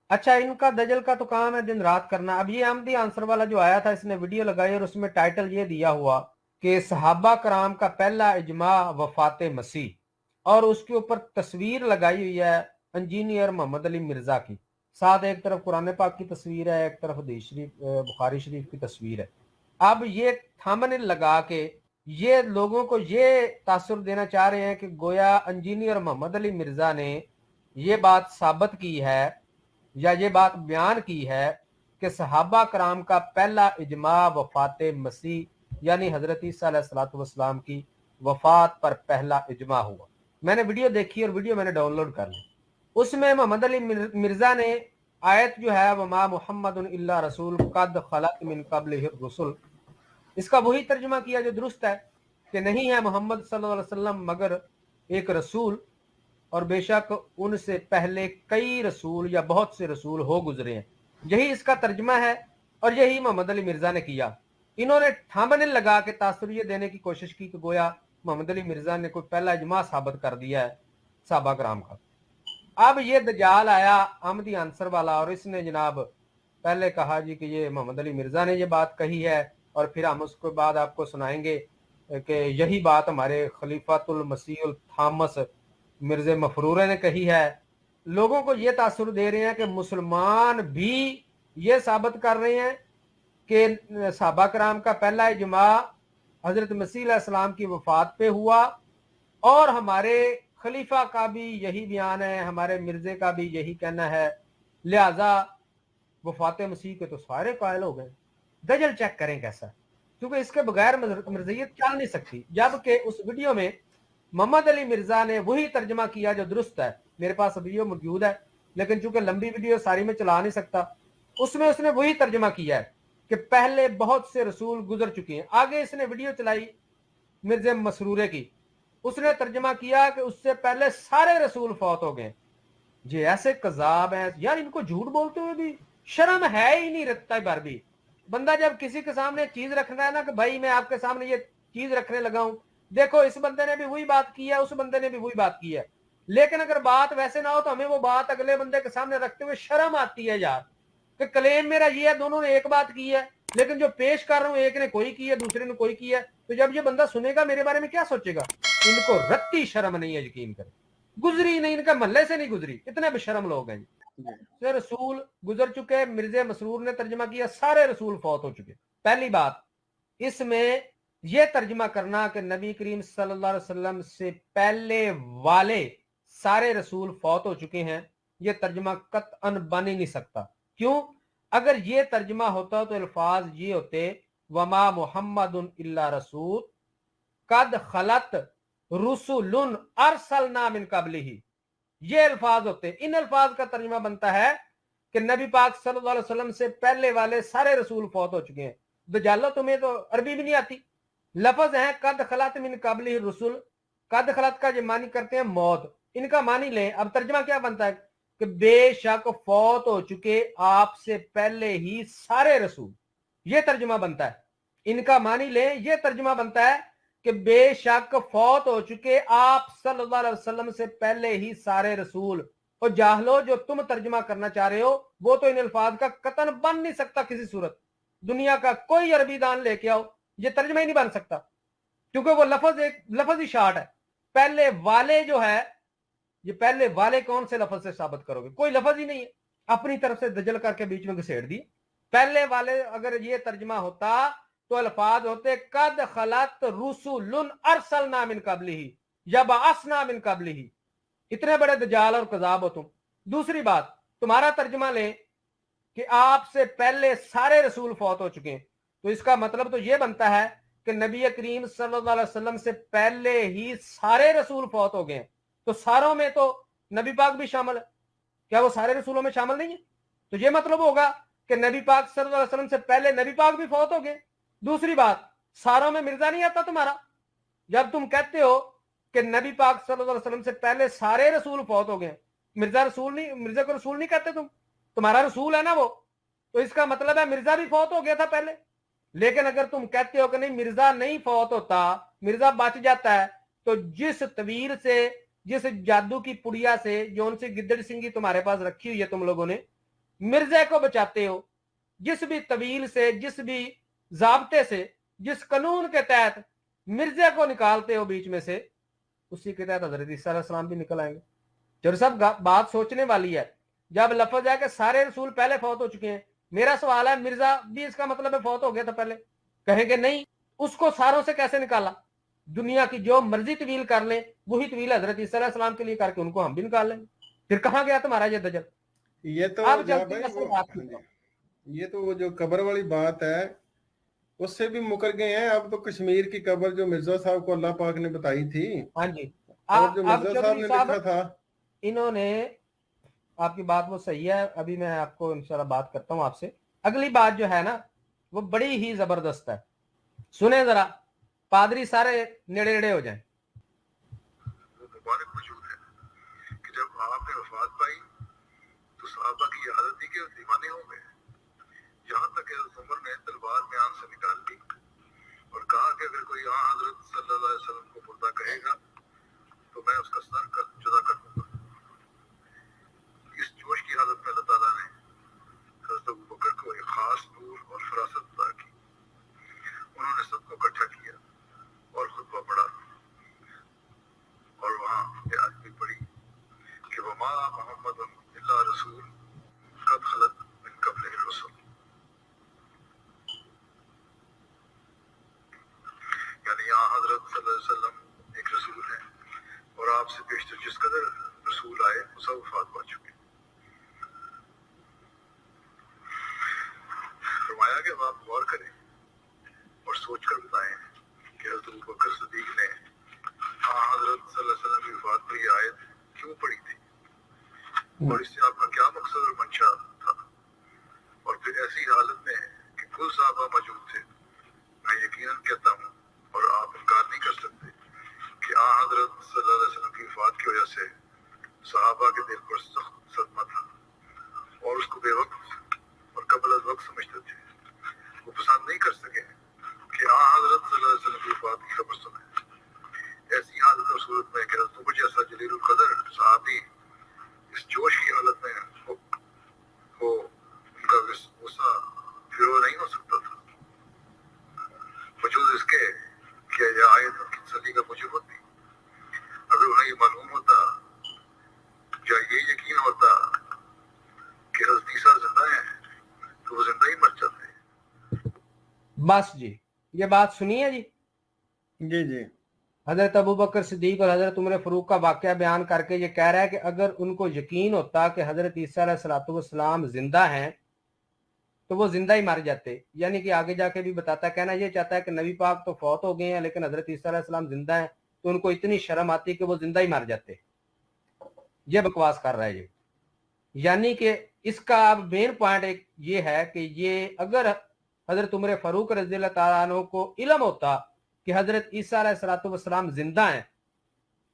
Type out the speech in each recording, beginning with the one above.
अच्छा, इनका दजल का तो काम है दिन रात करना। अब ये अहमदी आंसर वाला जो आया था, इसने वीडियो लगाई और उसमें टाइटल ये दिया हुआ कि सहाबा कराम का पहला इजमा वफात मसीह, और उसके ऊपर तस्वीर लगाई हुई है इंजीनियर मोहम्मद अली मिर्जा की। साथ एक तरफ कुरान पाक की तस्वीर है, एक तरफ हदीस शरीफ बुखारी शरीफ की तस्वीर है। अब ये थंबनेल लगा के ये लोगों को ये तासुर देना चाह रहे हैं कि गोया इंजीनियर मोहम्मद अली मिर्जा ने ये बात साबित की है या ये बात बयान की है कि सहाबा कराम का पहला इजमा वफात मसीह यानी हजरत ईसा अलैहिस्सलाम की वफात पर पहला इजमा हुआ। मैंने वीडियो देखी और वीडियो मैंने डाउनलोड कर ली। उसमें मोहम्मद अली मिर्जा ने आयत जो है वमा मुहम्मदुन इल्ला रसूल कद खलत मिन क़ब्लिहि रुसुल, इसका वही तर्जुमा किया जो दुरुस्त है कि नहीं है मोहम्मद सल्लल्लाहु अलैहि वसल्लम मगर एक रसूल, और बेशक उनसे पहले कई रसूल या बहुत से रसूल हो गुजरे हैं। यही इसका तर्जमा है और यही मोहम्मद अली मिर्जा ने किया। इन्होंने थंबनेल लगा के तासुर ये देने की कोशिश की कि गोया मोहम्मद अली मिर्जा ने कोई पहला इजमा साबित कर दिया है सहाबा कराम का। अब ये दजाल आया अहमदी आंसर वाला और इसने जनाब पहले कहा जी कि ये मोहम्मद अली मिर्जा ने ये बात कही है, और फिर हम उसके बाद आपको सुनाएंगे कि यही बात हमारे खलीफातुल मसीहुल थामस मिर्जे मफरूरे ने कही है। लोगों को ये तासुर दे रहे हैं कि मुसलमान भी ये साबित कर रहे हैं कि सहाबा कराम का पहला इजमा हजरत मसीह अलैहिस्सलाम की वफात पे हुआ, और हमारे खलीफा का भी यही बयान है, हमारे मिर्जे का भी यही कहना है, लिहाजा वफात मसीह के तो सारे कायल हो गए। दजल चेक करें कैसा, क्योंकि इसके बगैर मर्जियत चल नहीं सकती। जबकि उस वीडियो में मोहम्मद अली मिर्जा ने वही तर्जमा किया जो दुरुस्त है। मेरे पास वीडियो मौजूद है, लेकिन चूंकि लंबी वीडियो सारी में चला नहीं सकता, उसमें उसने वही तर्जमा किया है कि पहले बहुत से रसूल गुजर चुके हैं। आगे इसने वीडियो चलाई मिर्जे मसरूरे की, उसने तर्जमा किया कि उससे पहले सारे रसूल फौत हो गए। ये ऐसे कजाब हैं यार, इनको झूठ बोलते हुए भी शर्म है ही नहीं रखता भर भी। बंदा जब किसी के सामने चीज रख रहा है ना कि भाई मैं आपके सामने ये चीज रखने लगा हूं, देखो इस बंदे ने भी वही बात की है, उस बंदे ने भी वही बात की है, लेकिन अगर बात वैसे ना हो तो हमें वो बात अगले बंदे के सामने रखते हुए शर्म आती है यार कि क्लेम मेरा ये है, दोनों ने एक बात की है, लेकिन जो पेश कर रहा हूं एक ने कोई की है दूसरे ने कोई की है। तो जब ये बंदा सुनेगा मेरे बारे में क्या सोचेगा? इनको रत्ती शर्म नहीं है, यकीन करें। गुजरी नहीं, इनका महल्ले से नहीं गुजरी, इतने बेशरम लोग हैं। से रसूल गुजर चुके, मिर्जे मसरूर ने तर्जमा किया सारे रसूल फौत हो चुके। पहली बात, इसमें यह तर्जमा करना कि नबी करीम सल्लल्लाहु अलैहि वसल्लम से पहले वाले सारे रसूल फौत हो चुके हैं, यह तर्जमा कतअन बन ही नहीं सकता। क्यों? अगर यह तर्जमा होता तो अल्फाज ये होते वमा मुहम्मदुन इल्ला रसूल कद खलत रुसुलुन अरसलना मिन कबलिही, ये अल्फाज होते। इन अल्फाज का तर्जुमा बनता है कि नबी पाक सल्लल्लाहु अलैहि वसल्लम से पहले वाले सारे रसूल फौत हो चुके हैं। दजालो, तुम्हें तो अरबी भी नहीं आती। लफ्ज है कद खलत मिन कबलिही रसूल, कद खलत का जो मानी करते हैं मौत, इनका मानी लें। अब तर्जुमा क्या बनता है कि बेशक फौत हो चुके आपसे पहले ही सारे रसूल, ये तर्जुमा बनता है। इनका मानी लें, ये तर्जुमा बनता है कि बेशक फौत हो चुके आप सल्लल्लाहु अलैहि वसल्लम से पहले ही सारे रसूल। और जाहलो, जो तुम तर्जुमा करना चाह रहे हो वो तो इन अल्फाज का कतन बन नहीं सकता किसी सूरत। दुनिया का कोई अरबी दान लेके आओ, ये तर्जुमा ही नहीं बन सकता, क्योंकि वो लफ्ज एक लफ्ज ही शार्ट है। पहले वाले जो है, ये पहले वाले कौन से लफ्ज से साबित करोगे? कोई लफ्ज ही नहीं है, अपनी तरफ से दजल करके बीच में घसेड़ दी। पहले वाले अगर ये तर्जमा होता तो अल्फाज होते कद खलत रुसुलुन अरसलना मिन कबलिही या बअसना मिन कबलिही। इतने बड़े दजाल और कजाब हो तुम। दूसरी बात, तुम्हारा तर्जमा ले कि आपसे पहले सारे रसूल फौत हो चुके हैं, तो इसका मतलब तो यह बनता है कि नबी करीम सल्लल्लाहु अलैहि वसल्लम से पहले ही सारे रसूल फौत हो गए। तो सारों में तो नबी पाक भी शामिल है, क्या वो सारे रसूलों में शामिल नहीं है? तो यह मतलब होगा कि नबी पाक सल्लल्लाहु अलैहि वसल्लम से पहले नबी पाक भी फौत हो गए। दूसरी बात, सारों में मिर्जा नहीं आता तुम्हारा। जब तुम कहते हो कि नबी पाक सल्लल्लाहु अलैहि वसल्लम से पहले सारे रसूल फौत हो गए, मिर्जा रसूल नहीं, मिर्जा को रसूल नहीं कहते तुम, तुम्हारा रसूल है ना वो, तो इसका मतलब है मिर्जा भी फौत हो गया था पहले। लेकिन अगर तुम कहते हो कि नहीं मिर्जा नहीं फौत होता, मिर्जा बच जाता है, तो जिस तवीर से, जिस जादू की पुड़िया से, जो उनसे गिद्दड़ सिंगी तुम्हारे पास रखी हुई है तुम लोगों ने, मिर्जे को बचाते हो, जिस भी तवील से, जिस भी जाब्ते से, जिस कानून के तहत मिर्जे को निकालते हो बीच में से, उसी के तहत हजरत ईसा अलैहिस्सलाम भी निकल आएंगे। जो सब बात सोचने वाली है। जब लफ्ज है कि सारे रसूल पहले फौत हो चुके हैं, मेरा सवाल है मिर्जा भी इसका मतलब है फौत हो गया था पहले? कहेंगे नहीं, उसको सारों से कैसे निकाला? दुनिया की जो मर्जी तवील कर ले, वही तवील हजरत ईसा अलैहिस्सलाम के लिए करके उनको हम भी निकाल लेंगे। फिर कहां गया तुम्हारा ये दजल? ये तो अब ये तो वो जो कब्र वाली बात है उससे भी मुकर गए हैं। अब तो कश्मीर की कब्र जो मिर्जा साहब को अल्लाह पाक ने बताई थी, हाँ जी, और जो मिर्जा साहब ने लिखा था, इन्होंने, आपकी बात वो सही है। अभी मैं आपको इंशाल्लाह बात करता हूँ आपसे। अगली बात जो है ना, वो बड़ी ही जबरदस्त है, सुने जरा, पादरी सारे नेड़े नेड़े हो जाएं। मुबारक मौजूद है कि जब आपने वफात पाई तो सहाबा की ये हालत थी कि दीवाने हो गए। यहाँ तक उमर ने तलवार में आंख से निकाल ली और कहा कि अगर कोई यहाँ हजरत सल्लल्लाहु अलैहि वसल्लम को मुर्दा कहेगा तो मैं उसका सर जुदा कर दूंगा। इस जोश की हालत में अल्लाह ताला ने हजरत अबू बकर को एक खास नूर और फरासत अता की। उन्होंने सबको इकट्ठा किया और खुतबा पढ़ा और वहाँ ये आयत भी पढ़ी कि वमा मोहम्मद इल्ला रसूल कद खलत मिन क़ब्लिहि रुसूल, यानी यहाँ हजरत सल्लल्लाहु अलैहि वसल्लम एक रसूल है और आपसे पेशतर जिस कदर रसूल आए वो सब वफात पा चुके। फरमाया कि आप गौर करें और सोच कर बताएं कि हजरत अबू बकर सिद्दीक ने हजरत सल्लल्लाहु अलैहि वसल्लम की वफात पर यह आयत क्यों पढ़ी थी और इससे आपका क्या मकसद और मंशा था। और फिर ऐसी हालत में कि कुल सहाबा मौजूद थे, मैं यकीनन कहता हूँ और आप इनकार नहीं कर सकते कि हजरत सल्लल्लाहु अलैहि वसल्लम की वफात की वजह से सहाबा के दिल पर सख्त सदमा था और उसको बेवक्त और कबल अज़ वक्त समझते थे। वो पसंद नहीं कर सके कि हजरत सल्लल्लाहु अलैहि वसल्लम की वफात की खबर सुने। ऐसी हालत और सूरत में कि हज़रत जैसा जलीलुल कदर सहाबी इस जोश की हालत में हो उनका गुस्सा फिर नहीं हो सकता था, वजूद इसके कि यह आयत उनकी तसल्ली का मुझे होती। अगर उन्हें ये मालूम होता या ये यकीन होता कि हज़रत ईसा जिंदा है तो वो जिंदा ही मर जाते। बस जी, ये बात सुनिए जी। जी जी, हजरत अबू बकर सिद्दीक और हजरत उमर फारूक का वाकया बयान करके ये कह रहा है कि अगर उनको यकीन होता कि हजरत ईसा अलैहिस्सलाम जिंदा हैं तो वो जिंदा ही मर जाते। यानी कि आगे जाके भी बताता है, कहना ये चाहता है कि नबी पाक तो फौत हो गए हैं लेकिन हजरत ईसा अलैहिस्सलाम जिंदा हैं, तो उनको इतनी शर्म आती कि वो जिंदा ही मर जाते। ये बकवास कर रहा है ये। यानी कि इसका अब मेन पॉइंट एक ये है कि ये अगर हजरत उमर फारूक रज़ियल्लाहु ताला अन्हु को इल्म होता कि हजरत ईसा अलैहिस्सलाम जिंदा हैं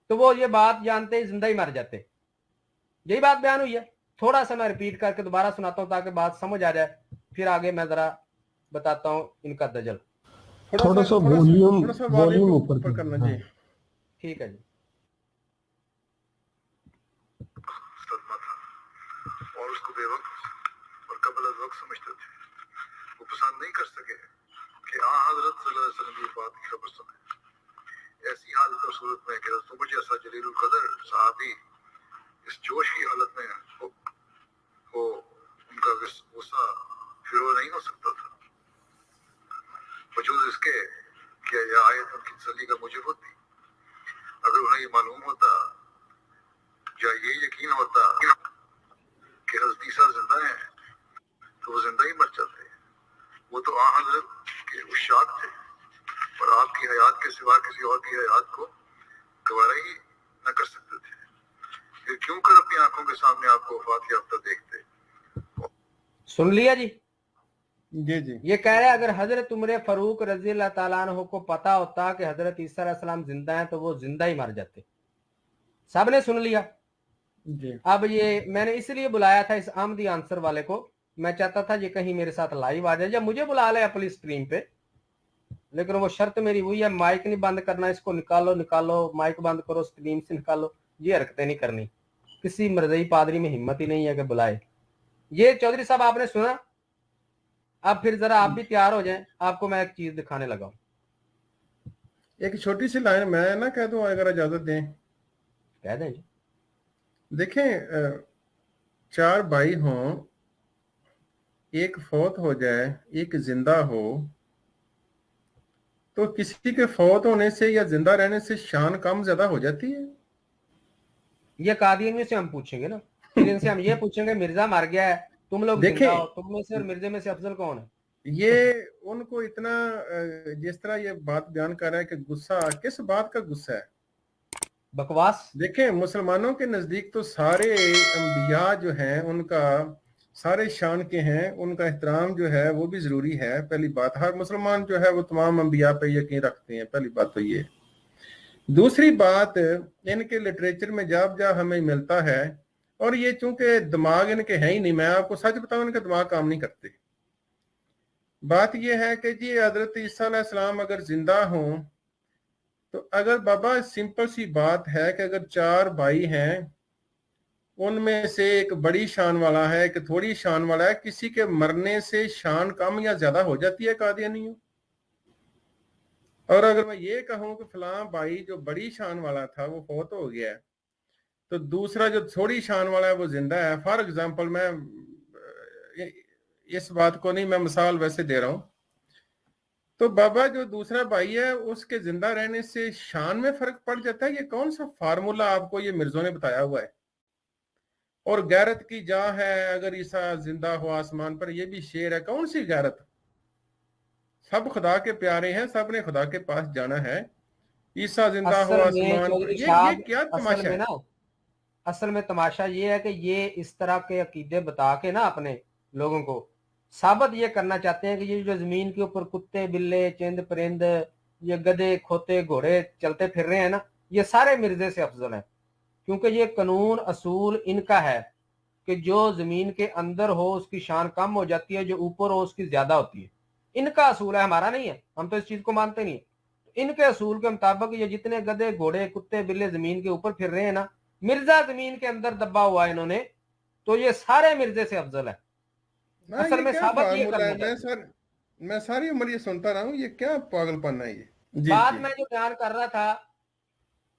तो वो ये बात जानते ही जिंदा ही मर जाते। यही बात बयान हुई है। थोड़ा सा मैं रिपीट करके दोबारा सुनाता हूँ ताकि बात समझ आ जाए, फिर आगे मैं जरा बताता हूँ इनका दजल। थोड़ा सा वॉल्यूम ऊपर करना जी। ठीक है जी। सदमा था और उसको बेवक्त और कबल अज़ वक्त समझते थे। वो पसंद नहीं कर सके कि हजरत सल्लल्लाहु अलैहि वसल्लम की वफात की खबर सुने। ऐसी हालत और सूरत में कि हज़रत उमर जैसा जलीलुल कदर सहाबी इस जोश की हालत में हो उनका गुस्सा फिर नहीं हो सकता था, वजूद इसके कि यह आयत उनकी तसल्ली का मुझे होती। अगर उन्हें ये मालूम होता या ये यकीन होता कि हज़रत ईसा जिंदा है तो वो जिंदा ही मर जाते। वो तो हज़रत के उशाक थे और आपकी हयात के सिवा किसी और की हयात को गवारा ही न कर सकते थे। फिर क्यों कर अपनी आंखों के सामने आपको वफात याफ्ता देखते। सुन लिया जी। जी जी, ये कह रहे हैं अगर हजरत उमर फारूक रज़ियल्लाहु ताला अन्हु को पता होता कि हजरत ईसा अलैहिस्सलाम जिंदा हैं तो वो जिंदा ही मर जाते। सबने सुन लिया जी। अब ये मैंने इसलिए बुलाया था इस आमदी आंसर वाले को, मैं चाहता था ये कहीं मेरे साथ लाइव आ जाए या मुझे बुला ले अपनी स्ट्रीम पे, लेकिन वो शर्त मेरी हुई है माइक नहीं बंद करना, इसको निकालो माइक बंद करो, स्ट्रीम से निकालो, ये हरकतें नहीं करनी। किसी मर्ज़ई पादरी में हिम्मत ही नहीं है कि बुलाए। ये चौधरी साहब आपने सुना, अब फिर जरा आप भी तैयार हो जाएं, आपको मैं एक चीज दिखाने लगा हूं। एक छोटी सी लाइन मैं ना कह दूं अगर इजाजत दें। कह दें जी। देखें, 4 भाई हों, एक फौत हो जाए, एक जिंदा हो, तो किसी के फौत होने से या जिंदा रहने से शान कम ज्यादा हो जाती है? ये कादियानियों से हम पूछेंगे ना, फिर इनसे हम ये पूछेंगे मिर्जा मर गया है, तुम लोग जिंदा हो, देखें, तुम में से और मिर्जे में से अफजल कौन है? ये उनको इतना जिस तरह ये बात बयान कर रहा है कि गुस्सा, किस बात का गुस्सा है? बकवास। देखें, मुसलमानों के नजदीक तो सारे अंबिया जो हैं उनका सारे शान के हैं, उनका एहतराम जो है वो भी जरूरी है। पहली बात, हर मुसलमान जो है वो तमाम अंबिया पे यकीन रखते हैं, पहली बात तो ये। दूसरी बात, इनके लिटरेचर में जब जब हमें मिलता है, और ये चूंकि दिमाग इनके है ही नहीं, मैं आपको सच बताऊं इनके दिमाग काम नहीं करते। बात यह है कि जी हजरत ईसा अलैहिस्सलाम अगर जिंदा हों, तो अगर बाबा सिंपल सी बात है कि अगर 4 भाई हैं, उनमें से एक बड़ी शान वाला है, एक थोड़ी शान वाला है, किसी के मरने से शान कम या ज्यादा हो जाती है कादियानियों? और अगर मैं ये कहूं कि फलां भाई जो बड़ी शान वाला था वो फौत हो गया है, तो दूसरा जो थोड़ी शान वाला है वो जिंदा है, फॉर एग्जाम्पल, मैं इस बात को नहीं, मैं मिसाल वैसे दे रहा हूं, तो बाबा जो दूसरा भाई है उसके जिंदा रहने से शान में फर्क पड़ जाता है? ये कौन सा फार्मूला आपको ये मिर्जों ने बताया हुआ है? और गैरत की जा है अगर ईसा जिंदा हो आसमान पर, ये भी शेर है। कौन सी गैरत? सब खुदा के प्यारे हैं, सब ने खुदा के पास जाना है। ईसा जिंदा हो असल में आसमान पर, चौधरी ये साहब, क्या असल तमाशा में है? ना, असल में तमाशा ये है कि ये इस तरह के अकीदे बता के ना अपने लोगों को साबित ये करना चाहते हैं कि ये जो जमीन के ऊपर कुत्ते बिल्ले चंद परिंद, ये गधे खोते घोड़े चलते फिर रहे हैं ना, ये सारे मिर्जे से अफजल हैं, क्योंकि ये कानून असूल इनका है कि जो जमीन के अंदर हो उसकी शान कम हो जाती है, जो ऊपर हो उसकी ज्यादा होती है। इनका असूल है, हमारा नहीं है, हम तो इस चीज को मानते नहीं है। इनके असूल के मुताबिक ये जितने गधे घोड़े कुत्ते बिल्ले जमीन के ऊपर फिर रहे हैं ना, मिर्जा जमीन के अंदर दबा हुआ है इन्होंने, तो ये सारे मिर्जे से अफजल है। ना, असल ये में क्या साबित ये फार्मूला करना है? चाहते हैं। मैं सारी उम्र ये सुनता रहा हूँ, ये क्या पागलपन है ये? जी बात जी। मैं जो बयान कर रहा था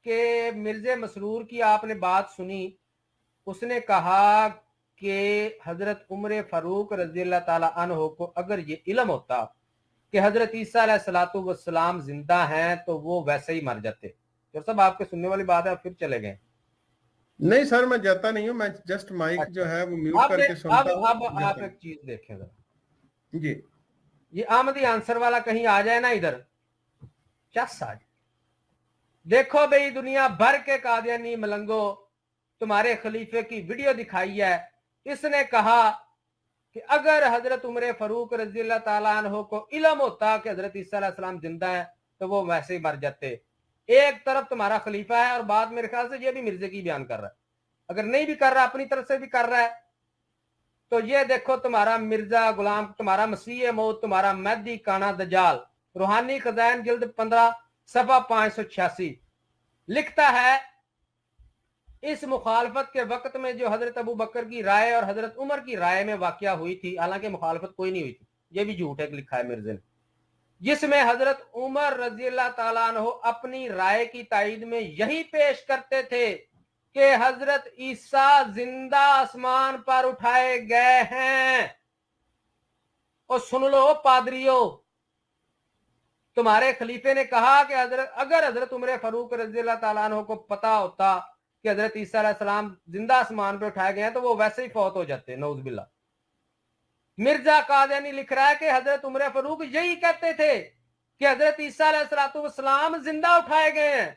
कि मिर्जे मसरूर की आपने बात सुनी, उसने कहा कि हजरत उमर फारूक रजी अल्लाह ताला अन्हो को अगर ये इल्म होता कि हजरत ईसा अलैहिस्सलातु वस्सलाम जिंदा हैं तो वो वैसे ही मर जाते। तो सब आपके सुनने वाली बात है, फिर चले गए। नहीं सर, मैं जाता नहीं हूँ, मैं जस्ट माइक जो अच्छा, है वो म्यूट करके अब सुनता हूँ, आप जाता एक चीज देखें जरा, नहीं जी। ये आमदी आंसर वाला कहीं आ जाए ना इधर, चस आ जाए। देखो भाई, दुनिया भर के कादियानी मलंगो तुम्हारे खलीफे की वीडियो दिखाई है, इसने कहा कि अगर हजरत उमर फारूक रजी अल्लाह ताला अन्हो को इल्म होता कि हजरत ईसा अलैहि सलाम जिंदा है तो वो वैसे ही मर जाते। एक तरफ तुम्हारा खलीफा है और बात मेरे ख्याल से ये भी मिर्जे की बयान कर रहा है, अगर नहीं भी कर रहा अपनी तरफ से भी कर रहा है। तो ये देखो, तुम्हारा मिर्जा गुलाम, तुम्हारा मसीह मौत, तुम्हारा महदी काना दजाल, रूहानी खजाइन जिल्द 15 सफा 586 लिखता है, इस मुखालफत के वक्त में जो हजरत अबू बकर की राय और हजरत उमर की राय में वाकया हुई थी, हालांकि मुखालफत कोई नहीं हुई थी, ये भी झूठ है लिखा है मिर्जे ने, जिसमें हजरत उमर रजी अल्लाह ताला अन्हु अपनी राय की तायीद में यही पेश करते थे कि हजरत ईसा जिंदा आसमान पर उठाए गए हैं। और सुन लो पादरियों, तुम्हारे खलीफे ने कहा कि अगर हजरत उमर फारूक रजी अल्लाह ताला अन्हु को पता होता कि हजरत ईसा अलैहि सलाम जिंदा आसमान पे उठाए गए हैं तो वो वैसे ही फौत हो जाते, नऊज बिल्ला। मिर्जा कादियानी लिख रहा है कि हजरत उमर फारूक यही कहते थे कि हजरत ईसा अलैहि सलाम जिंदा उठाए गए हैं।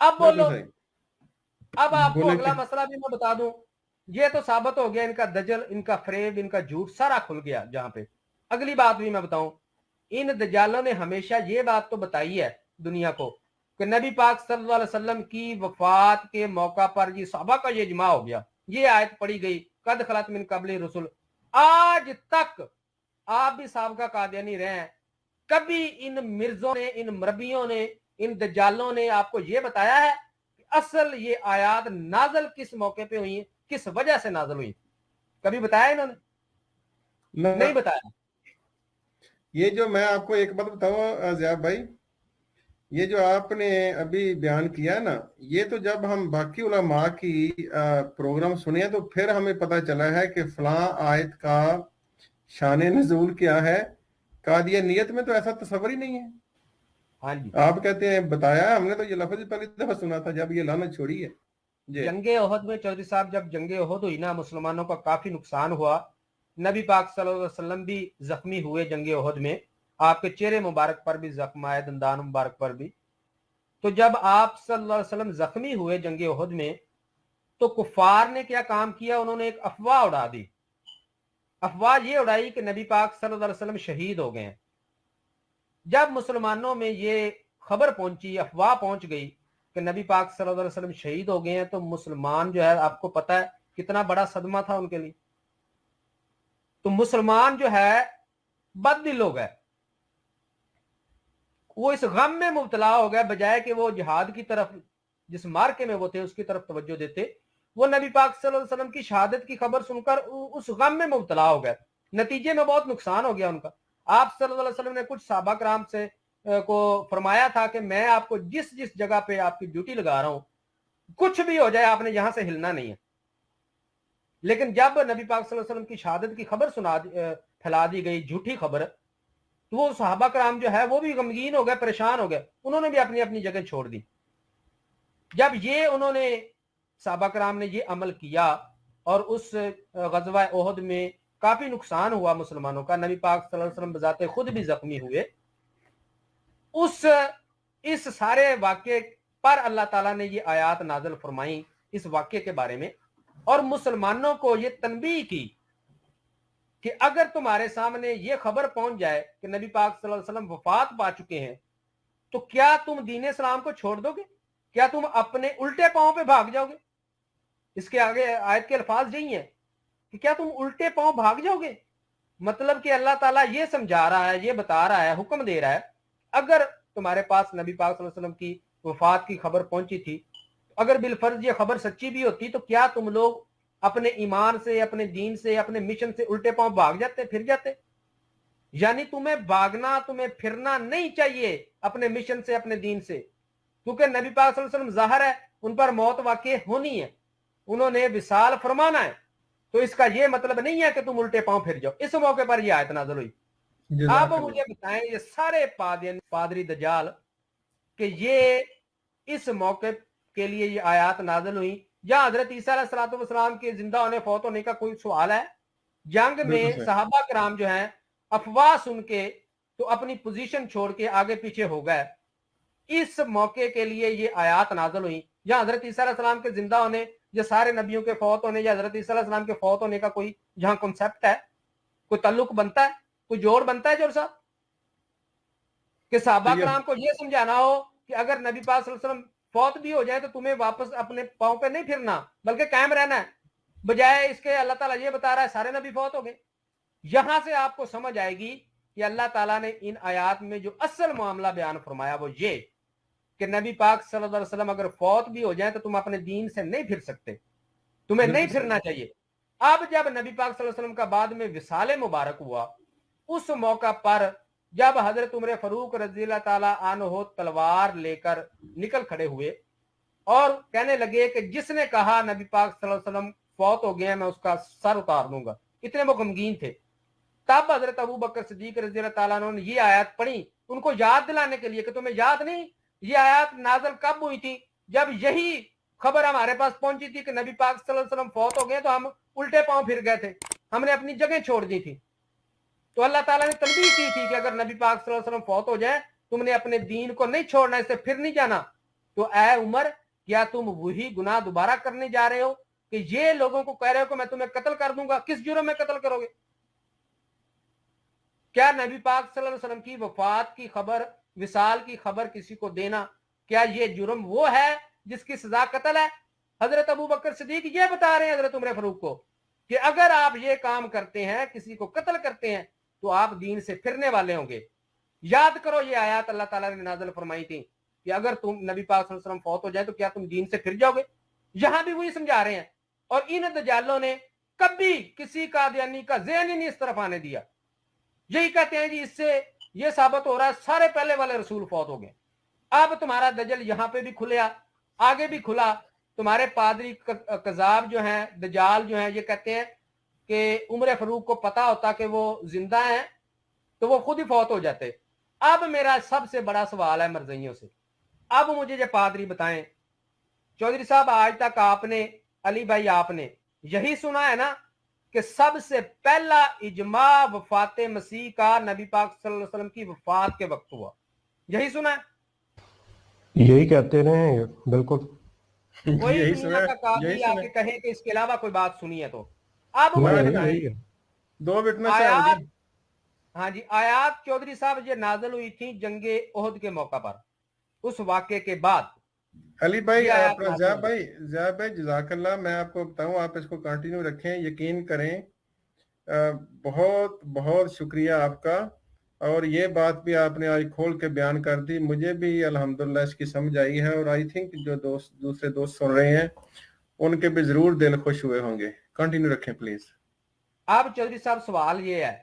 अब बोलो, अब आपको बोले अगला कि मसला भी मैं बता दूं, ये तो साबित हो गया, इनका दजल, इनका फरेब, इनका झूठ सारा खुल गया। जहां पे अगली बात भी मैं बताऊं, इन दजालों ने हमेशा ये बात तो बताई है दुनिया को कि नबी पाक सल्लल्लाहु अलैहि वसल्लम की वफात के मौका पर ये सहाबा का ये इज्मा हो गया, ये आयत पढ़ी गई, कद खलत मिन कबली रसूल। आज तक आप भी साहब कादियानी रहे हैं, कभी इन मिर्जों ने, इन मरबियों ने, इन दजालों ने आपको ये बताया है कि असल ये आयात नाजल किस मौके पे हुई है, किस वजह से नाजल हुई? कभी बताया इन्होंने? नहीं बताया। ये जो मैं आपको एक बात बताऊं ज़िया भाई, ये जो आपने अभी बयान किया ना, ये तो जब हम बाकी उलमा की प्रोग्राम सुने तो फिर हमें पता चला है कि फलां आयत का शान नज़ूल क्या है। कादियानियत में तो ऐसा तस्वर ही नहीं है। हाँ जी, आप कहते हैं बताया है, हमने तो ये लफ्ज पहली दफा सुना था जब ये लानत छोड़ी है जी। जंगे ओहद में चौधरी साहब, जब जंगे ओहद हुई ना, मुसलमानों का काफी नुकसान हुआ, नबी पाक सल्लल्लाहु अलैहि वसल्लम भी जख्मी हुए जंगे ओहद में, आपके चेहरे मुबारक पर भी जख्म आए, दंदान मुबारक पर भी। तो जब आप सल्लल्लाहु अलैहि वसल्लम जख्मी हुए जंगे ओहद में, तो कुफार ने क्या काम किया, उन्होंने एक अफवाह उड़ा दी। अफवाह ये उड़ाई कि नबी पाक सल्लल्लाहु अलैहि वसल्लम शहीद हो गए हैं। जब मुसलमानों में ये खबर पहुंची, अफवाह पहुंच गई कि नबी पाक सल्लल्लाहु अलैहि वसल्लम शहीद हो गए हैं, तो मुसलमान जो है, आपको पता है कितना बड़ा सदमा था उनके लिए। तो मुसलमान जो है बददिल हो गए, वो इस गम में मुब्तला हो गए, बजाय कि वो जिहाद की तरफ, जिस मार्के में वो थे उसकी तरफ तवज्जो देते, वो नबी पाक सल्लल्लाहु अलैहि वसल्लम की शहादत की खबर सुनकर उस गम में मुब्तला हो गए। नतीजे में बहुत नुकसान हो गया उनका। आप सल्लल्लाहु अलैहि वसल्लम ने कुछ सहाबा कराम से को फरमाया था कि मैं आपको जिस जिस जगह पे आपकी ड्यूटी लगा रहा हूं, कुछ भी हो जाए आपने यहां से हिलना नहीं है। लेकिन जब नबी पाक सल्लल्लाहु अलैहि वसल्लम की शहादत की खबर फैला दी गई, झूठी खबर, तो वो सहाबा कराम जो है वो भी गमगीन हो गए, परेशान हो गए, उन्होंने भी अपनी अपनी जगह छोड़ दी। जब ये उन्होंने सहाबा कराम ने ये अमल किया और उस गज़वा ओहद में काफी नुकसान हुआ मुसलमानों का, नबी पाक सल्लल्लाहु अलैहि वसल्लम बजाते खुद भी जख्मी हुए, इस सारे वाक्य पर अल्लाह ताला ने ये आयात नाज़िल फरमाई इस वाक्य के बारे में, और मुसलमानों को ये तनबीह की कि अगर तुम्हारे सामने ये खबर पहुंच जाए कि नबी पाक सल्लल्लाहु अलैहि वसल्लम वफात पा चुके हैं, तो क्या तुम दीन इस्लाम को छोड़ दोगे? क्या तुम अपने उल्टे पांव पे भाग जाओगे? इसके आगे आयत के अल्फाज यही है कि क्या तुम उल्टे पांव भाग जाओगे। मतलब कि अल्लाह ताला ये समझा रहा है, ये बता रहा है, हुक्म दे रहा है, अगर तुम्हारे पास नबी पाक सल्लल्लाहु अलैहि वसल्लम की वफात की खबर पहुंची थी, अगर बिलफर्ज ये खबर सच्ची भी होती, तो क्या तुम लोग अपने ईमान से, अपने दीन से, अपने मिशन से उल्टे पांव भाग जाते, फिर जाते? यानी तुम्हें भागना, तुम्हें फिरना नहीं चाहिए अपने मिशन से, अपने दीन से, क्योंकि नबी पाक सल्लल्लाहु अलैहि वसल्लम ज़ाहिर है उन पर मौत वाक़ई होनी है, उन्होंने विसाल फरमाना है। तो इसका यह मतलब नहीं है कि तुम उल्टे पांव फिर जाओ। इस मौके पर यह आयत नाज़िल हुई। अब मुझे बताएं, ये सारे पादरी दजाल कि ये इस मौके के लिए ये आयत नाज़िल हुई, या हजरत ईसा अलैहिस्सलातु वस्सलाम के जिंदा होने, फौत होने का कोई सवाल है? जंग में सहाबा कराम जो हैं अफवाह सुन के तो अपनी पोजीशन छोड़ के आगे पीछे हो गए। इस मौके के लिए ये आयत नाज़िल हुई, या हजरत ईसा अलैहिस्सलाम के जिंदा होने, या सारे नबियों के फौत होने, या हजरत ईसा अलैहिस्सलाम के फौत होने का कोई जहां कॉन्सेप्ट है, कोई ताल्लुक बनता है, कोई जोड़ बनता है जोर साहब, कि सहाबा कराम को यह समझाना हो कि अगर नबी पाक सल्लल्लाहु अलैहि वसल्लम फौत भी हो जाए तो तुम्हें वापस अपने पांव पे नहीं फिरना, बल्कि कायम रहना है। बजाय इसके अल्लाह ताला ये बता रहा है सारे नबी फौत हो गए। यहां से आपको समझ आएगी कि अल्लाह ताला ने इन आयात में जो असल मामला बयान फरमाया वो ये कि नबी पाक सल्लल्लाहु अलैहि वसल्लम अगर फौत भी हो जाए तो तुम अपने दीन से नहीं फिर सकते, तुम्हें नहीं फिरना चाहिए। अब जब नबी पाक सल्लल्लाहु अलैहि वसल्लम का बाद में विसाले मुबारक हुआ, उस मौका पर जब हजरत उमर फारूक रज़ियल्लाहु ताला अन्हु तलवार लेकर निकल खड़े हुए और कहने लगे कि जिसने कहा नबी पाक सल्लल्लाहु अलैहि वसल्लम फौत हो गए मैं उसका सर उतार दूंगा, इतने वो गमगीन थे। तब हजरत अबू बकर सिद्दीक रज़ियल्लाहु ताला अन्हु ने ये आयत पढ़ी, उनको याद दिलाने के लिए कि तुम्हें याद नहीं ये आयत नाज़िल कब हुई थी? जब यही खबर हमारे पास पहुंची थी कि नबी पाक सल्लल्लाहु अलैहि वसल्लम फौत हो गए तो हम उल्टे पांव फिर गए थे, हमने अपनी जगह छोड़ दी थी। तो अल्लाह ताला ने तनबीह की थी कि अगर नबी पाक सल्लल्लाहु अलैहि वसल्लम फौत हो जाए, तुमने अपने दीन को नहीं छोड़ना, इससे फिर नहीं जाना। तो ऐ उमर, क्या तुम वही गुनाह दोबारा करने जा रहे हो कि ये लोगों को कह रहे हो कि मैं तुम्हें कत्ल कर दूंगा? किस जुर्म में कत्ल करोगे? क्या नबी पाक सल्लल्लाहु अलैहि वसल्लम की वफात की खबर, विसाल की खबर किसी को देना, क्या ये जुर्म वो है जिसकी सजा कत्ल है? हजरत अबू बकर सिद्दीक ये बता रहे हैं हजरत उमर फारूक को कि अगर आप ये काम करते हैं, किसी को कत्ल करते हैं, तो आप दीन से फिरने वाले होंगे। याद करो ये आयत अल्लाह ताला ने नाज़िल फरमाई थी कि अगर तुम नबी पाक सल्लल्लाहु अलैहि वसल्लम फौत हो जाए तो क्या तुम दीन से फिर जाओगे? यहां भी वही समझा रहे हैं। और इन दजालों ने कभी किसी कादियानी का ज़हन ही नहीं इस तरफ आने दिया। यही कहते हैं जी इससे ये साबित हो रहा है सारे पहले वाले रसूल फौत हो गए। अब तुम्हारा दजल यहां पे भी खुलिया, आगे भी खुला। तुम्हारे पादरी कजाब जो हैं, दजाल जो हैं, ये कहते हैं कि उमर फरूक को पता होता कि वो जिंदा हैं तो वो खुद ही फौत हो जाते। अब मेरा सबसे बड़ा सवाल है मरज़इयों से, अब मुझे ये पादरी बताएं, चौधरी साहब आज तक आपने, अली भाई आपने यही सुना है ना कि सबसे पहला इजमा वफात मसीह का नबी पाक सल्लल्लाहु अलैहि वसल्लम की वफात के वक्त हुआ, यही सुना है? यही कहते रहे, बिल्कुल कोई यही दुनिया सुना, का कादी यही सुना। आके कहे कि इसके अलावा कोई बात सुनी है तो अब मैं मुझे नहीं, बताएं। यही है। 2 विटनेस आयात, हैं जी। हाँ जी, आयात चौधरी साहब ये नाज़िल हुई थी जंगे ओहद के मौका पर, उस वाक़े के बाद अली भाई, ये आयात अपना नाज़िल ज़िया भाई जज़ाकल्लाह, मैं आपको बताऊं, आप इसको कंटिन्यू रखें, यकीन करें, बहुत बहुत शुक्रिया आपका। और ये बात भी आपने आज खोल के बयान कर दी, मुझे भी अल्हम्दुलिल्लाह इसकी समझ आई है, और आई थिंक जो दूसरे दोस्त सुन रहे हैं उनके भी जरूर दिल खुश हुए होंगे। कंटिन्यू रखें प्लीज। अब चौधरी साहब सवाल ये है,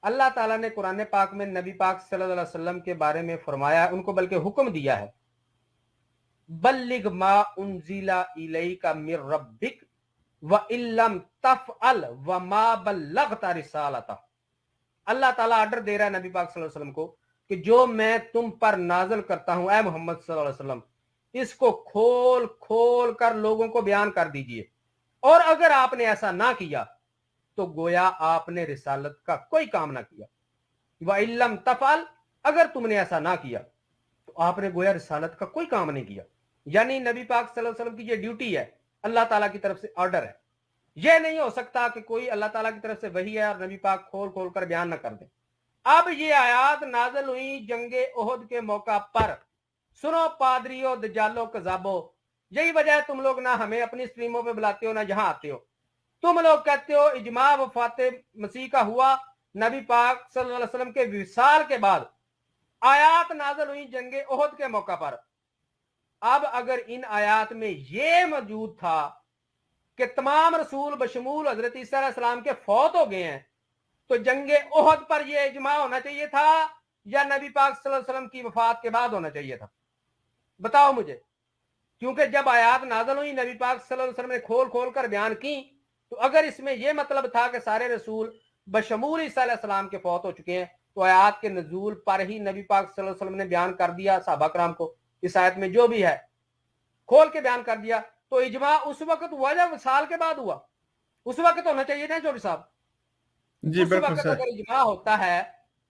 अल्लाह ताला ने कुरान पाक में नबी पाक सल्लल्लाहु अलैहि वसल्लम के बारे में फरमाया, उनको बल्कि हुक्म दिया है, बल्लिग मा उनजिला इलैका मिर रब्बिक व इल्लम तफअल व मा बल्लगता रिसालता। अल्लाह ताला ऑर्डर दे रहा है नबी पाक सल्लल्लाहु अलैहि वसल्लम को कि जो मैं तुम पर नाज़िल करता हूं ऐ मोहम्मद सल्लल्लाहु अलैहि वसल्लम, इसको खोल खोल कर लोगों को बयान कर दीजिए, और अगर आपने ऐसा ना किया तो गोया आपने रिसालत का कोई काम ना किया। व इल्लम तफअल, अगर तुमने ऐसा ना किया तो आपने गोया रिसालत का कोई काम नहीं किया। यानी नबी पाक सल्लल्लाहु अलैहि वसल्लम की ये ड्यूटी है, अल्लाह ताला की तरफ से ऑर्डर है। यह नहीं हो सकता कि कोई अल्लाह ताला की तरफ से वही है और नबी पाक खोल खोल कर बयान न कर दे। अब ये आयात नाज़िल हुई जंगे ओहद के मौका पर। सुनो पादरियों, दजालो, कजाबो, यही वजह है तुम लोग ना हमें अपनी स्ट्रीमों पे बुलाते हो ना यहां आते हो। तुम लोग कहते हो इजमा वफात मसीह का हुआ नबी पाक सल्लल्लाहु अलैहि वसल्लम के विसाल के बाद, आयात नाज़िल हुई जंगे ओहद के मौका पर। अब अगर इन आयात में यह मौजूद था कि तमाम रसूल बशमूल हजरत ईसा अलैहि सलाम के फौत हो गए हैं, तो जंगे ओहद पर यह इजमा होना चाहिए था या नबी पाक सल्लल्लाहु अलैहि वसल्लम की वफात के बाद होना चाहिए था? बताओ मुझे। क्योंकि जब आयात नाज़िल हुई नबी पाक सल्लल्लाहु अलैहि वसल्लम ने खोल खोल कर बयान की, तो अगर इसमें यह मतलब था कि सारे रसूल बशमूल ईसा अलैहि सलाम के फौत हो चुके हैं, तो आयात के नजूल पर ही नबी पाक सल्लल्लाहु अलैहि वसल्लम ने बयान कर दिया सहाबा कराम को, इस आयत में जो भी है खोल के बयान कर दिया। तो इजमा उस वक्त हुआ जब विसाल के बाद हुआ, उस वक्त होना चाहिए ना चौधरी साहब? जी उस बिल्कुल वक्त सर। अगर इजमा होता है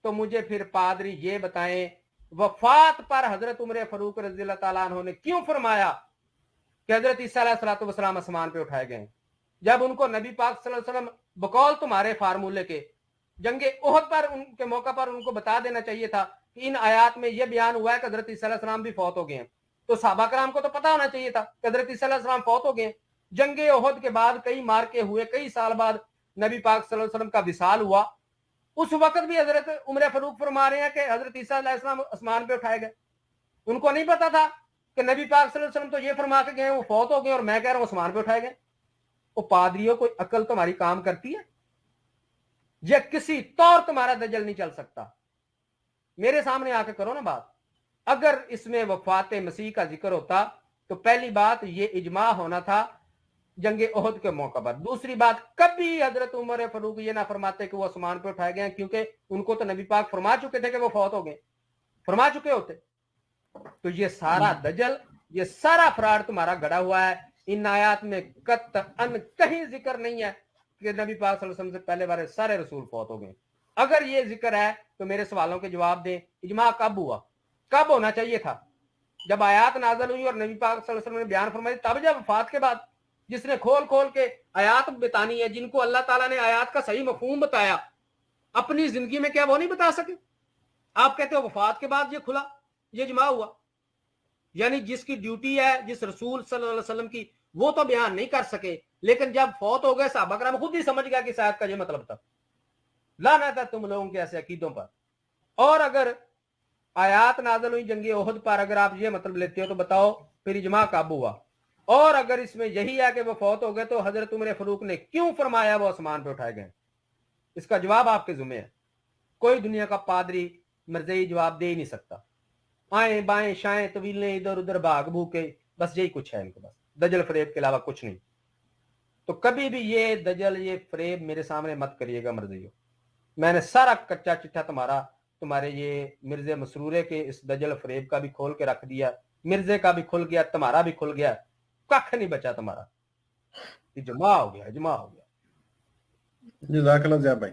तो मुझे फिर पादरी ये बताएं, वफात पर हजरत उमर फरूक रज़ी अल्लाह ताला अन्हु ने क्यों फरमाया कि हजरत ईसा अलैहिस्सलातु वस्सलाम आसमान पे उठाए गए, जब उनको नबी पाक सल्लल्लाहु अलैहि वसल्लम बकौल तुम्हारे फार्मूले के जंगे ओहद पर उनके मौका पर उनको बता देना चाहिए था कि इन आयात में यह बयान हुआ है कि हजरत ईसा अलैहि सलाम भी फौत हो गए हैं। तो सहाबा कराम को तो पता होना चाहिए था कि हजरत ईसा अलैहि सलाम फौत हो गए। जंगे ओहद के बाद कई मार्के हुए, कई साल बाद नबी पाक सल्लल्लाहु अलैहि वसल्लम का विसाल हुआ, उस वक्त भी हजरत उमर फरूक फरमा रहे हैं कि हजरत ईसा अलैहिस्सलाम आसमान पे उठाए गए। उनको नहीं पता था कि नबी पाक सल्लल्लाहु अलैहि वसल्लम तो ये फरमा के गए वो फौत हो गए और मैं कह रहा हूं आसमान पे उठाए गए। वो पादरियों, कोई अकल तुम्हारी काम करती है? ये किसी तौर तुम्हारा दजल नहीं चल सकता। मेरे सामने आके करो ना बात। अगर इसमें वफात मसीह का जिक्र होता तो पहली बात ये इजमा होना था जंगे ओहद के मौका पर। दूसरी बात, कभी हजरत उमर फरूक ये ना फरमाते कि वो आसमान पे उठाए गए, क्योंकि उनको तो नबी पाक फरमा चुके थे कि वो फौत हो गए, फरमा चुके होते। तो ये सारा दजल, ये सारा फ्रॉड तुम्हारा गड़ा हुआ है। इन आयात में कतअन कहीं जिक्र नहीं है कि नबी पाक सल्लल्लाहु अलैहि वसल्लम से पहले वाले सारे रसूल फौत हो गए। अगर ये जिक्र है तो मेरे सवालों के जवाब दें। इजमा कब हुआ, कब होना चाहिए था? जब आयात नाज़िल हुई और नबी पाक सल्लल्लाहु अलैहि वसल्लम ने बयान फरमाई, तब जब वफात के बाद? जिसने खोल खोल के आयात बतानी है, जिनको अल्लाह ताला ने आयात का सही मफहूम बताया, अपनी जिंदगी में क्या वो नहीं बता सके? आप कहते हो वफात के बाद ये खुला, ये इजमा हुआ। यानी जिसकी ड्यूटी है, जिस रसूल सल्लल्लाहु अलैहि वसल्लम की, वो तो बयान नहीं कर सके, लेकिन जब फौत हो गए सहाबा कराम खुद ही समझ गया कि शायद का ये मतलब था। लानत है तुम लोगों के ऐसे अकीदों पर। और अगर आयात नाज़िल हुई जंगे ओहद पर, अगर आप ये मतलब लेते हो तो बताओ फिर इजमा कब हुआ? और अगर इसमें यही है कि वो फौत हो गए तो हजरत उमर फारूक ने क्यों फरमाया वो आसमान पे उठाए गए, इसका जवाब आपके जुम्मे है। कोई दुनिया का पादरी मर्ज़ई जवाब दे ही नहीं सकता। आए बाएं शाएं तवीलें इधर उधर भाग भूके, बस यही कुछ है इनके पास, दजल फरेब के अलावा कुछ नहीं। तो कभी भी ये दजल ये फरेब मेरे सामने मत करिएगा मर्ज़इयों। मैंने सारा कच्चा चिट्ठा तुम्हारे ये मिर्जे मसरूरे के इस दजल फरेब का भी खोल के रख दिया, मिर्जे का भी खुल गया, तुम्हारा भी खुल गया, कख नहीं बचा तुम्हारा, इजमा हो गया, इजमा हो गया। जज़ाकल्लाह ज़िया भाई।